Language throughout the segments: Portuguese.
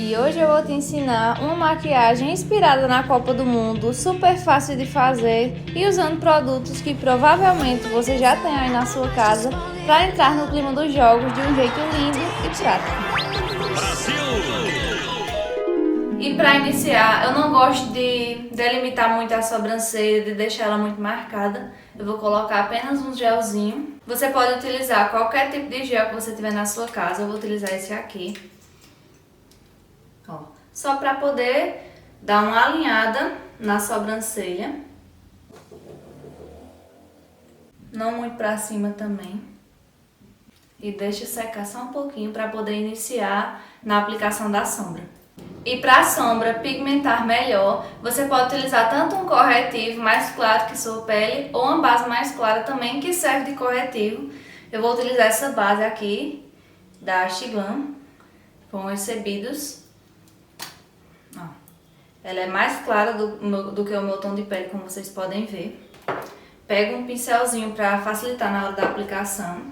E hoje eu vou te ensinar uma maquiagem inspirada na Copa do Mundo, super fácil de fazer e usando produtos que provavelmente você já tem aí na sua casa para entrar no clima dos jogos de um jeito lindo e prático. E para iniciar, eu não gosto de delimitar muito a sobrancelha, de deixar ela muito marcada. Eu vou colocar apenas um gelzinho. Você pode utilizar qualquer tipo de gel que você tiver na sua casa. Eu vou utilizar esse aqui. Ó, só para poder dar uma alinhada na sobrancelha. Não muito para cima também. E deixa secar só um pouquinho para poder iniciar na aplicação da sombra. E para a sombra pigmentar melhor, você pode utilizar tanto um corretivo mais claro que sua pele ou uma base mais clara também que serve de corretivo. Eu vou utilizar essa base aqui da Astiglam com os recebidos. Ó, ela é mais clara do que o meu tom de pele, como vocês podem ver. Pego um pincelzinho para facilitar na hora da aplicação.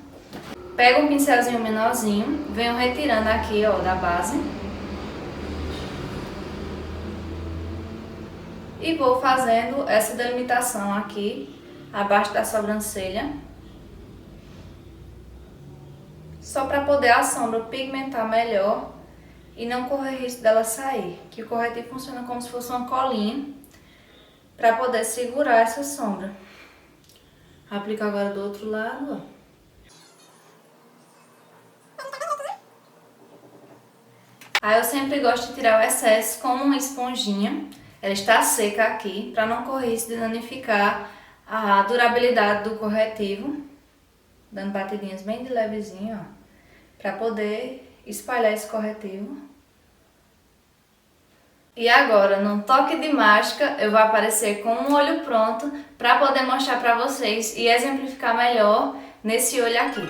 Pego um pincelzinho menorzinho, venho retirando aqui, ó, da base. E vou fazendo essa delimitação aqui, abaixo da sobrancelha. Só para poder a sombra pigmentar melhor e não correr risco dela sair. Que o corretivo funciona como se fosse uma colinha, para poder segurar essa sombra. Aplico agora do outro lado, ó. Aí eu sempre gosto de tirar o excesso com uma esponjinha. Ela está seca aqui, para não correr risco de danificar a durabilidade do corretivo. Dando batidinhas bem de levezinho, ó. Para poder espalhar esse corretivo. E agora, num toque de mágica, eu vou aparecer com um olho pronto para poder mostrar para vocês e exemplificar melhor nesse olho aqui.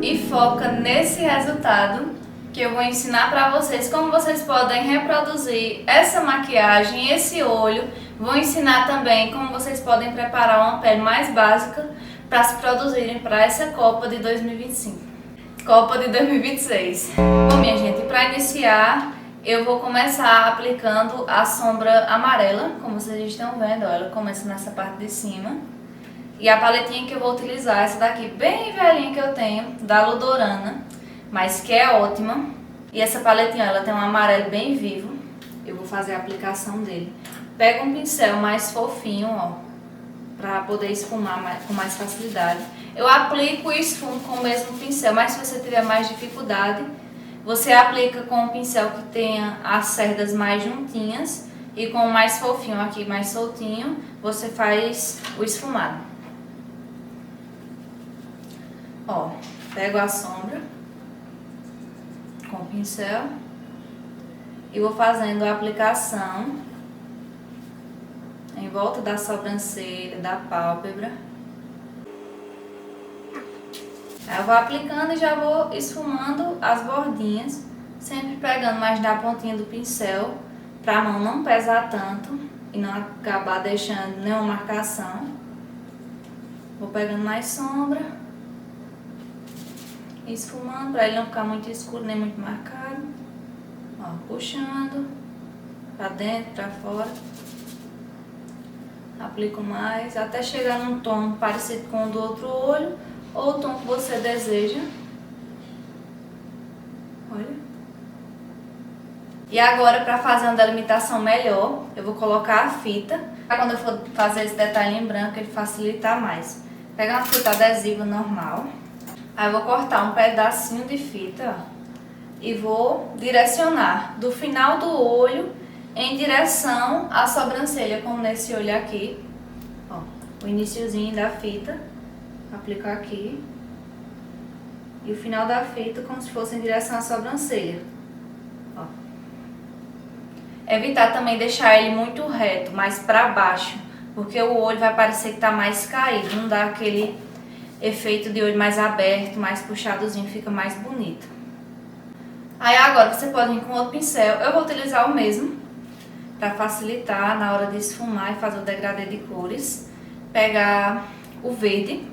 E foca nesse resultado que eu vou ensinar para vocês como vocês podem reproduzir essa maquiagem, esse olho. Vou ensinar também como vocês podem preparar uma pele mais básica para se produzirem para essa Copa de 2025. Copa de 2026. Bom, minha gente, para iniciar, eu vou começar aplicando a sombra amarela, como vocês estão vendo, ó, ela começa nessa parte de cima. E a paletinha que eu vou utilizar, essa daqui bem velhinha que eu tenho, da Ludorana, mas que é ótima. E essa paletinha, ela tem um amarelo bem vivo. Eu vou fazer a aplicação dele. Pego um pincel mais fofinho, ó, pra poder esfumar com mais facilidade. Eu aplico e esfumo com o mesmo pincel, mas se você tiver mais dificuldade, você aplica com um pincel que tenha as cerdas mais juntinhas e com o mais fofinho aqui, mais soltinho, você faz o esfumado. Ó, pego a sombra com o pincel e vou fazendo a aplicação em volta da sobrancelha, da pálpebra. Aí eu vou aplicando e já vou esfumando as bordinhas, sempre pegando mais da pontinha do pincel, para a mão não pesar tanto e não acabar deixando nenhuma marcação. Vou pegando mais sombra, esfumando para ele não ficar muito escuro nem muito marcado. Ó, puxando para dentro, para fora. Aplico mais até chegar num tom parecido com o do outro olho ou o tom que você deseja. Olha. E agora, para fazer uma delimitação melhor, eu vou colocar a fita. Quando eu for fazer esse detalhe em branco, ele facilitar mais. Pegar uma fita adesiva normal. Aí eu vou cortar um pedacinho de fita, ó, e vou direcionar do final do olho em direção à sobrancelha, como nesse olho aqui. Ó, o iniciozinho da fita, aplico aqui. E o final da fita como se fosse em direção à sobrancelha. Ó. Evitar também deixar ele muito reto, mais para baixo, porque o olho vai parecer que tá mais caído, não dá aquele efeito de olho mais aberto, mais puxadozinho, fica mais bonito. Aí agora você pode vir com outro pincel, eu vou utilizar o mesmo, para facilitar na hora de esfumar e fazer o degradê de cores. Pegar o verde,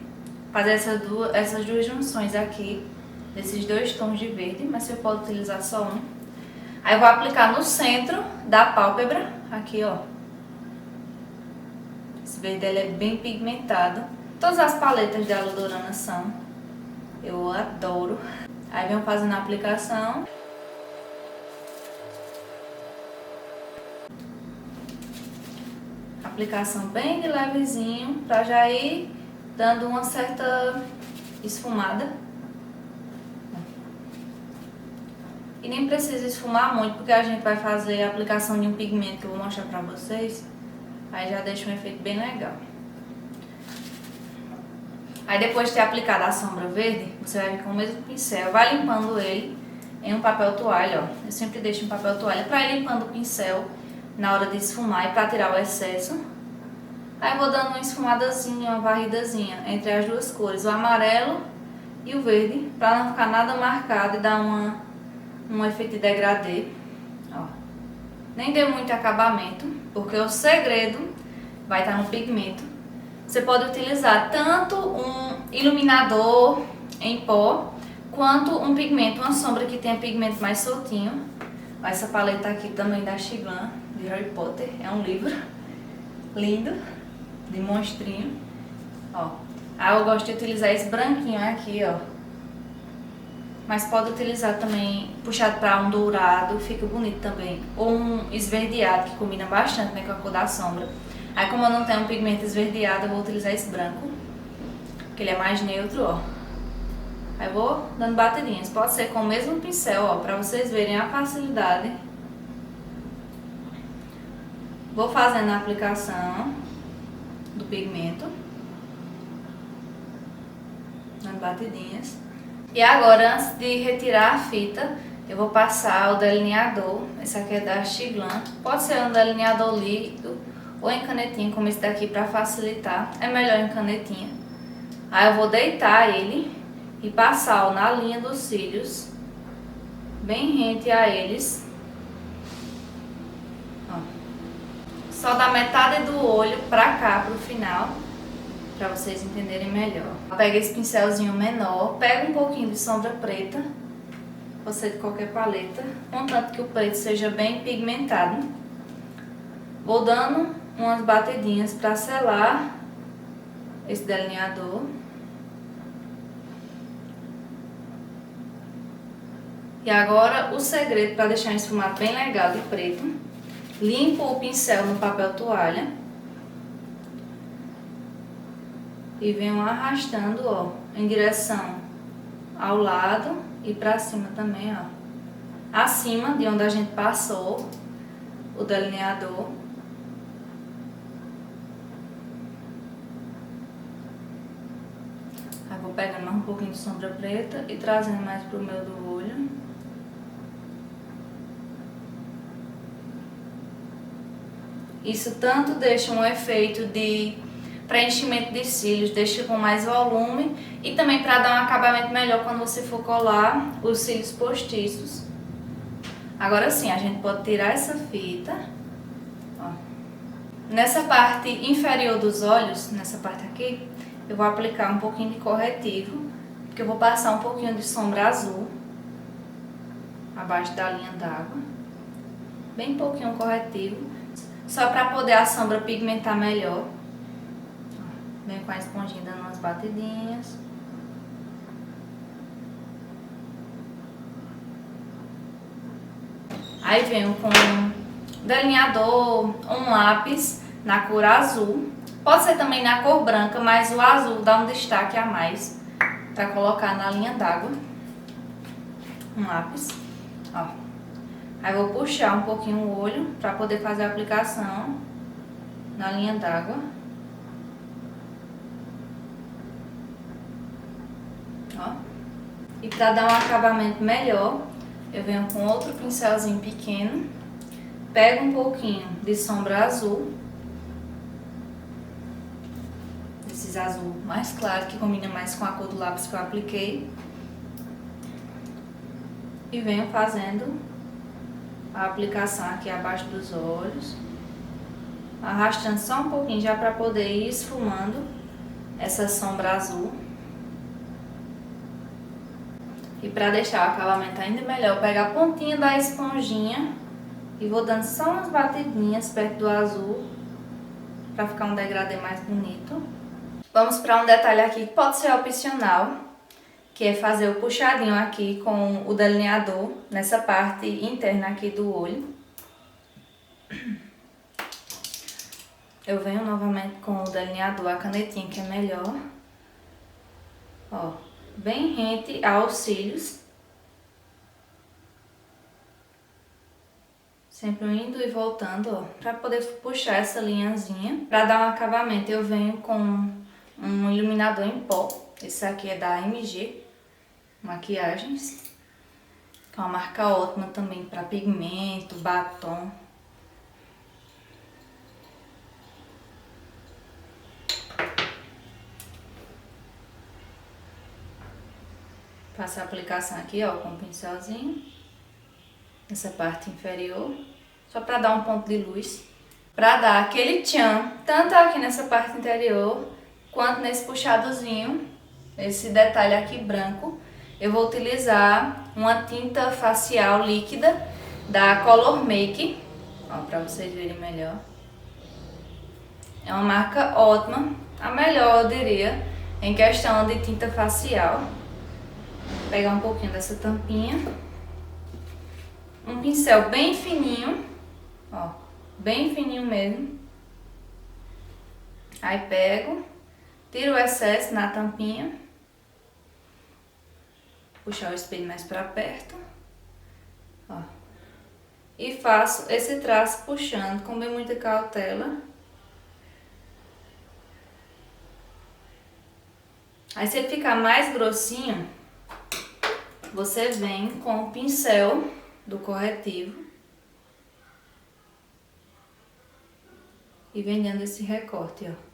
fazer essas duas junções aqui, desses dois tons de verde, mas você pode utilizar só um. Aí eu vou aplicar no centro da pálpebra, aqui ó. Esse verde ele é bem pigmentado. Todas as paletas da Ludorana são. Eu adoro. Aí venho fazendo a aplicação. Aplicação bem de levezinho, pra já ir dando uma certa esfumada. E nem precisa esfumar muito, porque a gente vai fazer a aplicação de um pigmento que eu vou mostrar pra vocês. Aí já deixa um efeito bem legal. Aí depois de ter aplicado a sombra verde, você vai vir com o mesmo pincel, vai limpando ele em um papel toalha, ó. Eu sempre deixo um papel toalha pra ir limpando o pincel na hora de esfumar e pra tirar o excesso. Aí eu vou dando uma esfumadazinha, uma varridazinha entre as duas cores, o amarelo e o verde, pra não ficar nada marcado e dar um efeito de degradê. Ó. Nem deu muito acabamento, porque o segredo vai estar no pigmento. Você pode utilizar tanto um iluminador em pó, quanto um pigmento, uma sombra que tenha pigmento mais soltinho. Essa paleta aqui também da Chiglan, de Harry Potter, é um livro lindo, de monstrinho. Ó. Aí eu gosto de utilizar esse branquinho aqui, ó. Mas pode utilizar também puxado para um dourado, fica bonito também. Ou um esverdeado, que combina bastante, né, com a cor da sombra. Aí como eu não tenho um pigmento esverdeado, eu vou utilizar esse branco, que ele é mais neutro, ó. Aí eu vou dando batidinhas. Pode ser com o mesmo pincel, ó, pra vocês verem a facilidade. Vou fazendo a aplicação do pigmento. Dando batidinhas. E agora, antes de retirar a fita, eu vou passar o delineador. Esse aqui é da Chiglan. Pode ser um delineador líquido ou em canetinha, como esse daqui, pra facilitar. É melhor em canetinha. Aí eu vou deitar ele e passar, ó, na linha dos cílios, bem rente a eles. Ó. Só da metade do olho pra cá, pro final, pra vocês entenderem melhor. Pega esse pincelzinho menor, pega um pouquinho de sombra preta, você de qualquer paleta, contanto que o preto seja bem pigmentado. Vou dando umas batidinhas pra selar esse delineador. E agora o segredo para deixar um esfumado bem legal de preto, limpo o pincel no papel toalha e venho arrastando, ó, em direção ao lado e pra cima também, ó, acima de onde a gente passou o delineador. Aí vou pegando mais um pouquinho de sombra preta e trazendo mais pro meio do olho. Isso tanto deixa um efeito de preenchimento de cílios, deixa com mais volume e também para dar um acabamento melhor quando você for colar os cílios postiços. Agora sim, a gente pode tirar essa fita. Ó. Nessa parte inferior dos olhos, nessa parte aqui, eu vou aplicar um pouquinho de corretivo, porque eu vou passar um pouquinho de sombra azul abaixo da linha d'água. Bem pouquinho corretivo. Só para poder a sombra pigmentar melhor. Venho com a esponjinha dando umas batidinhas. Aí venho com um delineador, um lápis na cor azul. Pode ser também na cor branca, mas o azul dá um destaque a mais para colocar na linha d'água. Um lápis, ó. Aí vou puxar um pouquinho o olho para poder fazer a aplicação na linha d'água. Ó. E para dar um acabamento melhor, eu venho com outro pincelzinho pequeno, pego um pouquinho de sombra azul, esses azul mais claro, que combina mais com a cor do lápis que eu apliquei, e venho fazendo a aplicação aqui abaixo dos olhos, arrastando só um pouquinho já para poder ir esfumando essa sombra azul. E E para deixar o acabamento ainda melhor, eu pego a pontinha da esponjinha e vou dando só umas batidinhas perto do azul para ficar um degradê mais bonito. Vamos para um detalhe aqui que pode ser opcional, que é fazer o puxadinho aqui com o delineador nessa parte interna aqui do olho. Eu venho novamente com o delineador, a canetinha que é melhor. Ó, bem rente aos cílios. Sempre indo e voltando, ó, pra poder puxar essa linhazinha. Pra dar um acabamento, eu venho com um iluminador em pó. Esse aqui é da MG Maquiagens. Que é uma marca ótima também pra pigmento, batom. Faço a aplicação aqui, ó, com o pincelzinho. Nessa parte inferior, só para dar um ponto de luz, para dar aquele tchan, tanto aqui nessa parte interior, quanto nesse puxadozinho, esse detalhe aqui branco. Eu vou utilizar uma tinta facial líquida da Color Make, ó, para vocês verem melhor. É uma marca ótima, a melhor eu diria, em questão de tinta facial. Vou pegar um pouquinho dessa tampinha. Um pincel bem fininho, ó, bem fininho mesmo. Aí pego, tiro o excesso na tampinha. Puxar o espelho mais pra perto, ó. E faço esse traço puxando com bem muita cautela. Aí se ele ficar mais grossinho, você vem com o pincel do corretivo e vem dando esse recorte, ó.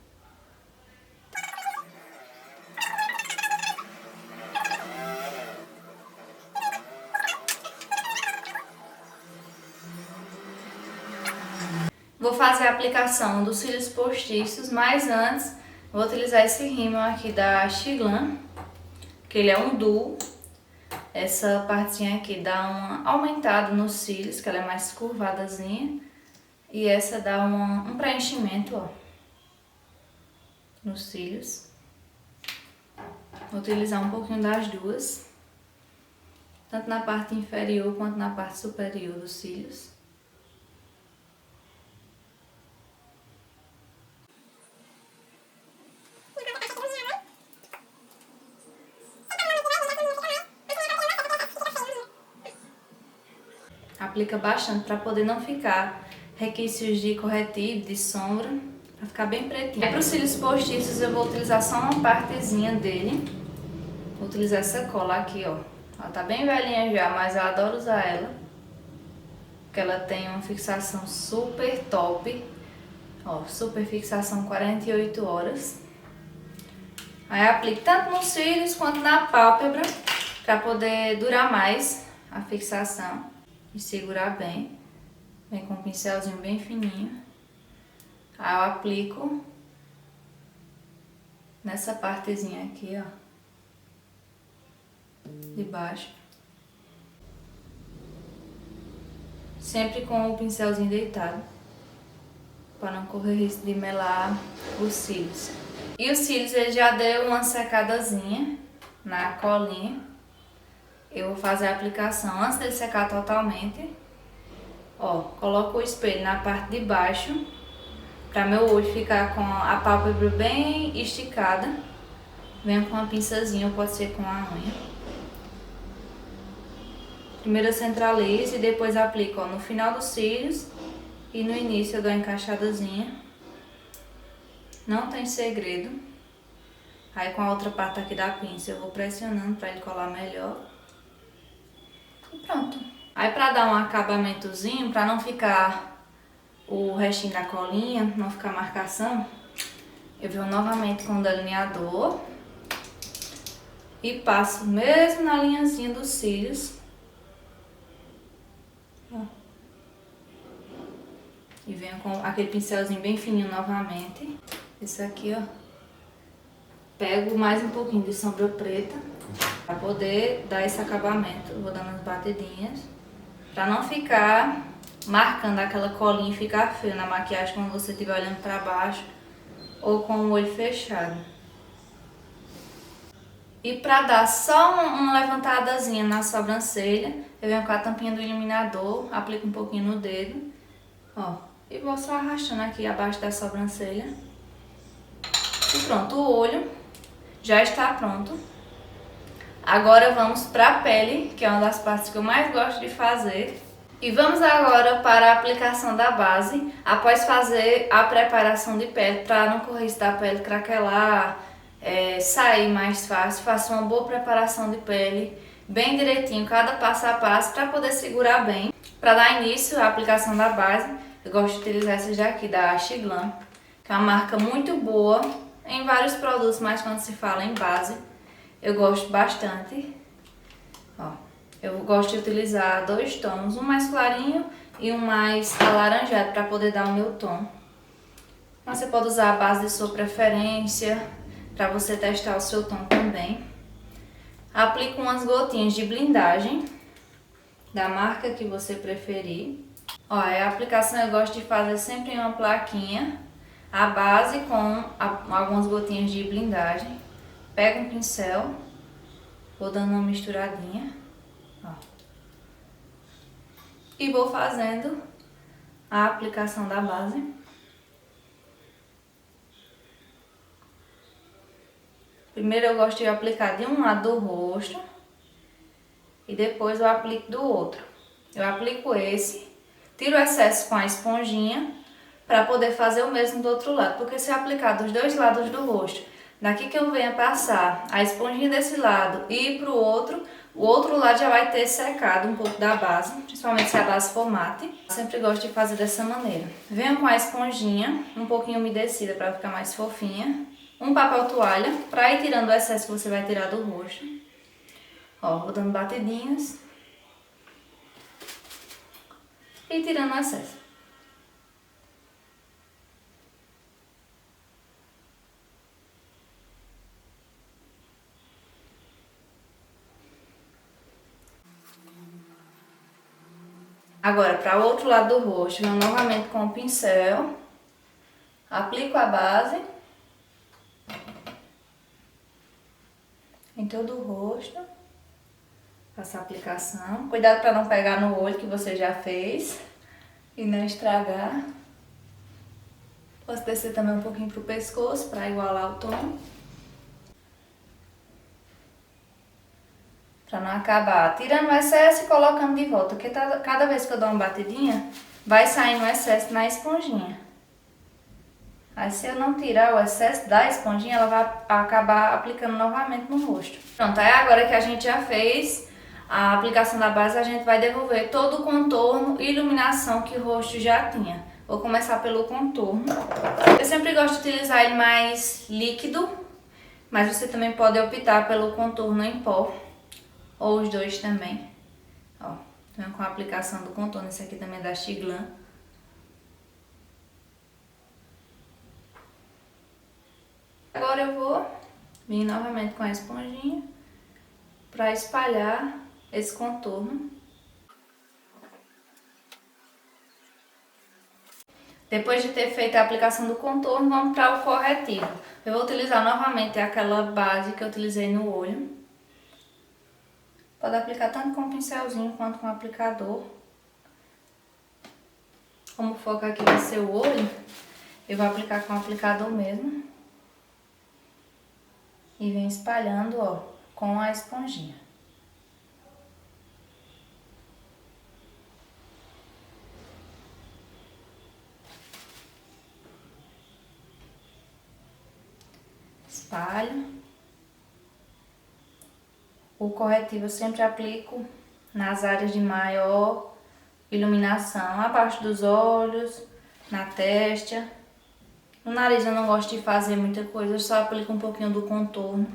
Vou fazer a aplicação dos cílios postiços, mas antes vou utilizar esse rímel aqui da Xiglan, que ele é um duo. Essa partezinha aqui dá uma aumentada nos cílios, que ela é mais curvadazinha. E essa dá um preenchimento, ó, nos cílios. Vou utilizar um pouquinho das duas, tanto na parte inferior quanto na parte superior dos cílios. Aplica bastante para poder não ficar requisitos de corretivo, de sombra, para ficar bem pretinho. Para os cílios postiços eu vou utilizar só uma partezinha dele. Vou utilizar essa cola aqui, ó. Ela tá bem velhinha já, mas eu adoro usar ela, porque ela tem uma fixação super top. Ó, super fixação 48 horas. Aí aplico tanto nos cílios quanto na pálpebra, para poder durar mais a fixação e segurar bem. Vem com um pincelzinho bem fininho. Aí eu aplico nessa partezinha aqui, ó, de baixo. Sempre com o pincelzinho deitado, para não correr risco de melar os cílios. E os cílios ele já deu uma secadazinha na colinha. Eu vou fazer a aplicação antes dele secar totalmente. Ó, coloco o espelho na parte de baixo, para meu olho ficar com a pálpebra bem esticada. Venho com uma pinçazinha, ou pode ser com a unha. Primeiro eu centralizo e depois aplico, ó, no final dos cílios e no início eu dou uma encaixadazinha. Não tem segredo. Aí com a outra parte aqui da pinça eu vou pressionando para ele colar melhor. E pronto. Aí pra dar um acabamentozinho, pra não ficar o restinho da colinha, não ficar marcação, eu venho novamente com o delineador e passo mesmo na linhazinha dos cílios. Ó. E venho com aquele pincelzinho bem fininho novamente. Esse aqui, ó. Pego mais um pouquinho de sombra preta Para poder dar esse acabamento, eu vou dando as batidinhas. Para não ficar marcando aquela colinha e ficar feio na maquiagem quando você estiver olhando para baixo ou com o olho fechado. E para dar só uma levantadazinha na sobrancelha, eu venho com a tampinha do iluminador, aplico um pouquinho no dedo, ó, e vou só arrastando aqui abaixo da sobrancelha. E pronto, o olho já está pronto. Agora vamos para a pele, que é uma das partes que eu mais gosto de fazer. E vamos agora para a aplicação da base, após fazer a preparação de pele, para não correr risco da pele craquelar, sair mais fácil. Faça uma boa preparação de pele, bem direitinho, cada passo a passo, para poder segurar bem. Para dar início à aplicação da base, eu gosto de utilizar essa daqui da Xiglan, que é uma marca muito boa em vários produtos, mas quando se fala em base, eu gosto bastante. Ó, eu gosto de utilizar 2 tons, um mais clarinho e um mais alaranjado, para poder dar o meu tom. Mas você pode usar a base de sua preferência, para você testar o seu tom também. Aplico umas gotinhas de blindagem, da marca que você preferir. Ó, a aplicação eu gosto de fazer sempre em uma plaquinha, a base com algumas gotinhas de blindagem. Pego um pincel, vou dando uma misturadinha, ó, e vou fazendo a aplicação da base. Primeiro eu gosto de aplicar de um lado do rosto e depois eu aplico do outro. Eu aplico esse, tiro o excesso com a esponjinha para poder fazer o mesmo do outro lado, porque se eu aplicar dos 2 lados do rosto, daqui que eu venha passar a esponjinha desse lado e ir para o outro lado já vai ter secado um pouco da base, principalmente se a base for mate. Eu sempre gosto de fazer dessa maneira. Venho com a esponjinha um pouquinho umedecida para ficar mais fofinha. Um papel toalha para ir tirando o excesso que você vai tirar do rosto. Ó, vou dando batidinhas e tirando o excesso. Agora, para o outro lado do rosto, venho novamente com o pincel, aplico a base em todo o rosto, faço a aplicação. Cuidado para não pegar no olho que você já fez e não estragar. Posso descer também um pouquinho pro pescoço para igualar o tom. Para não acabar tirando o excesso e colocando de volta, porque cada vez que eu dou uma batidinha, vai saindo o excesso na esponjinha. Aí se eu não tirar o excesso da esponjinha, ela vai acabar aplicando novamente no rosto. Pronto, aí agora que a gente já fez a aplicação da base, a gente vai devolver todo o contorno e iluminação que o rosto já tinha. Vou começar pelo contorno. Eu sempre gosto de utilizar ele mais líquido, mas você também pode optar pelo contorno em pó, ou os dois também. Ó, venho com a aplicação do contorno, esse aqui também é da Xiglan. Agora eu vou vir novamente com a esponjinha para espalhar esse contorno. Depois de ter feito a aplicação do contorno, vamos para o corretivo. Eu vou utilizar novamente aquela base que eu utilizei no olho. Pode aplicar tanto com o pincelzinho quanto com o aplicador. Como o foco aqui vai ser o olho, eu vou aplicar com o aplicador mesmo. E vem espalhando, ó, com a esponjinha. Espalho. O corretivo eu sempre aplico nas áreas de maior iluminação, abaixo dos olhos, na testa. No nariz eu não gosto de fazer muita coisa, eu só aplico um pouquinho do contorno.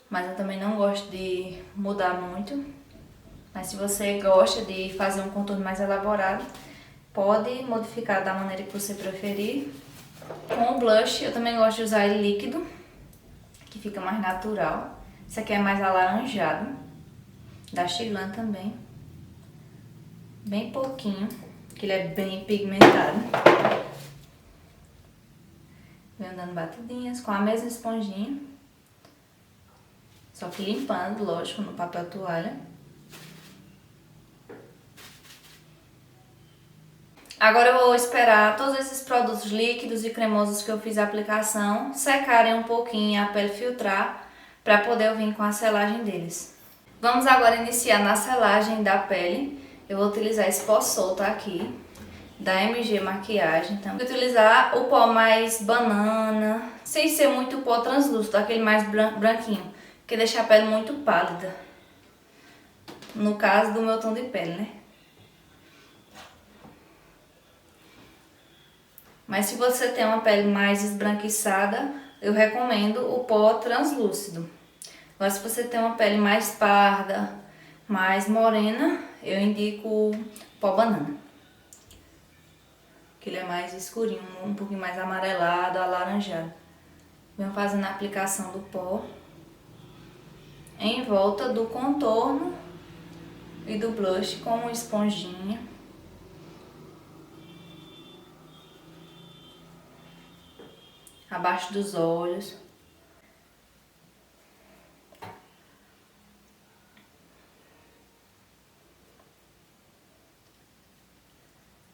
Mas eu também não gosto de mudar muito. Mas se você gosta de fazer um contorno mais elaborado, pode modificar da maneira que você preferir. Com o blush, eu também gosto de usar ele líquido, que fica mais natural. Esse aqui é mais alaranjado, da Xiglan também. Bem pouquinho, que ele é bem pigmentado. Venho dando batidinhas com a mesma esponjinha. Só que limpando, lógico, no papel toalha. Agora eu vou esperar todos esses produtos líquidos e cremosos que eu fiz a aplicação secarem um pouquinho, a pele filtrar, para poder eu vir com a selagem deles. Vamos agora iniciar na selagem da pele. Eu vou utilizar esse pó solto aqui, da MG Maquiagem. Então, vou utilizar o pó mais banana, sem ser muito pó translúcido, aquele mais branquinho, que deixa a pele muito pálida. No caso do meu tom de pele, né? Mas se você tem uma pele mais esbranquiçada, eu recomendo o pó translúcido. Agora, se você tem uma pele mais parda, mais morena, eu indico o pó banana. Que ele é mais escurinho, um pouquinho mais amarelado, alaranjado. Venho fazendo a aplicação do pó em volta do contorno e do blush com uma esponjinha. Abaixo dos olhos.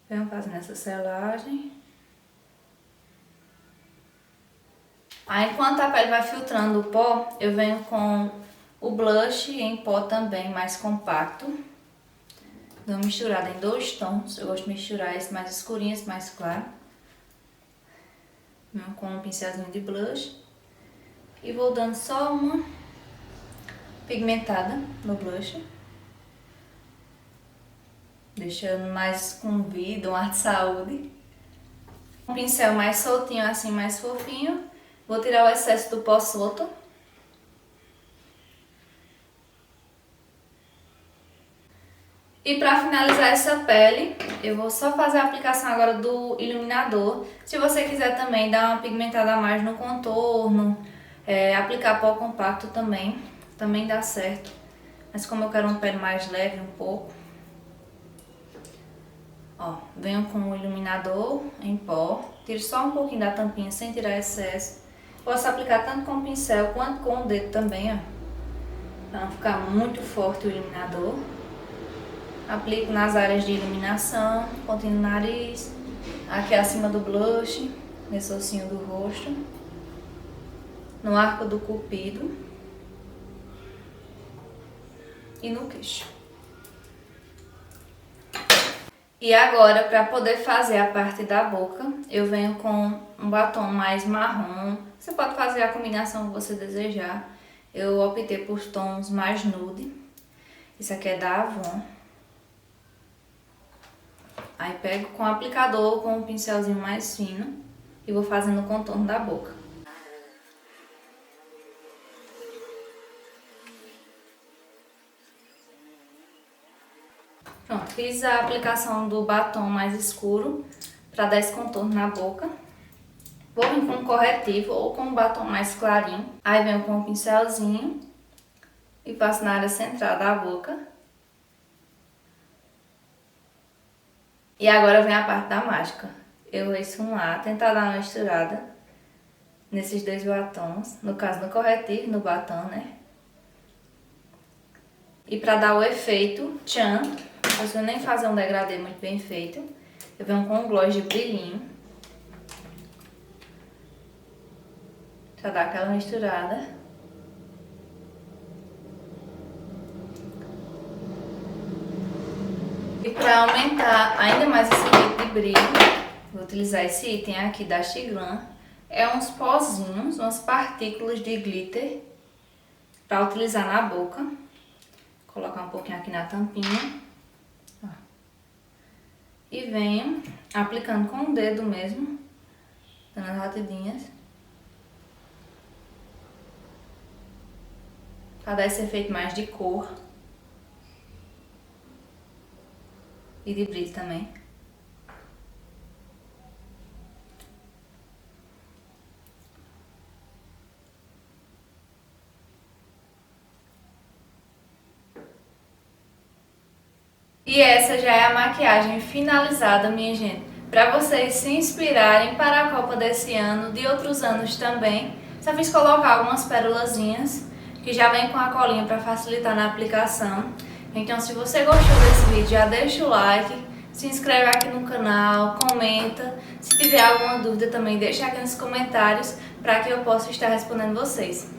Venho fazendo essa selagem. Aí, enquanto a pele vai filtrando o pó, eu venho com o blush em pó também, mais compacto. Dou uma misturada em 2 tons. Eu gosto de misturar esse mais escurinho, esse mais claro. Venho com um pincelzinho de blush. E vou dando só uma pigmentada no blush. Deixando mais com vida, um ar de saúde. Um pincel mais soltinho, assim, mais fofinho. Vou tirar o excesso do pó solto. E para finalizar essa pele, eu vou só fazer a aplicação agora do iluminador. Se você quiser também dar uma pigmentada a mais no contorno, aplicar pó compacto também dá certo. Mas como eu quero uma pele mais leve um pouco, ó, venho com o iluminador em pó, tiro só um pouquinho da tampinha sem tirar excesso. Posso aplicar tanto com o pincel quanto com o dedo também, ó, para não ficar muito forte o iluminador. Aplico nas áreas de iluminação, pontinho no nariz, aqui acima do blush, nesse ossinho do rosto, no arco do cupido e no queixo. E agora, para poder fazer a parte da boca, eu venho com um batom mais marrom. Você pode fazer a combinação que você desejar. Eu optei por tons mais nude. Esse aqui é da Avon. Aí pego com o aplicador, com um pincelzinho mais fino e vou fazendo o contorno da boca. Pronto, fiz a aplicação do batom mais escuro para dar esse contorno na boca. Vou vir com um corretivo ou com um batom mais clarinho. Aí venho com um pincelzinho e passo na área central da boca. E agora vem a parte da mágica. Eu vou esfumar, tentar dar uma misturada nesses 2 batons. No caso, no corretivo, no batom, né? E pra dar o efeito tchan, não preciso nem fazer um degradê muito bem feito, eu venho com um gloss de brilhinho. Pra dar aquela misturada. E para aumentar ainda mais esse efeito de brilho, vou utilizar esse item aqui da Xiglan. É uns pozinhos, umas partículas de glitter para utilizar na boca. Vou colocar um pouquinho aqui na tampinha. Ó. E venho aplicando com o dedo mesmo, dando as batidinhas. Para dar esse efeito mais de cor. E de brilho também. maquiagem finalizada, minha gente, para vocês se inspirarem para a Copa desse ano, de outros anos também. Só fiz colocar algumas pérolazinhas, que já vem com a colinha para facilitar na aplicação. Então, se você gostou desse vídeo, já deixa o like, se inscreve aqui no canal, comenta. Se tiver alguma dúvida também, deixa aqui nos comentários para que eu possa estar respondendo vocês.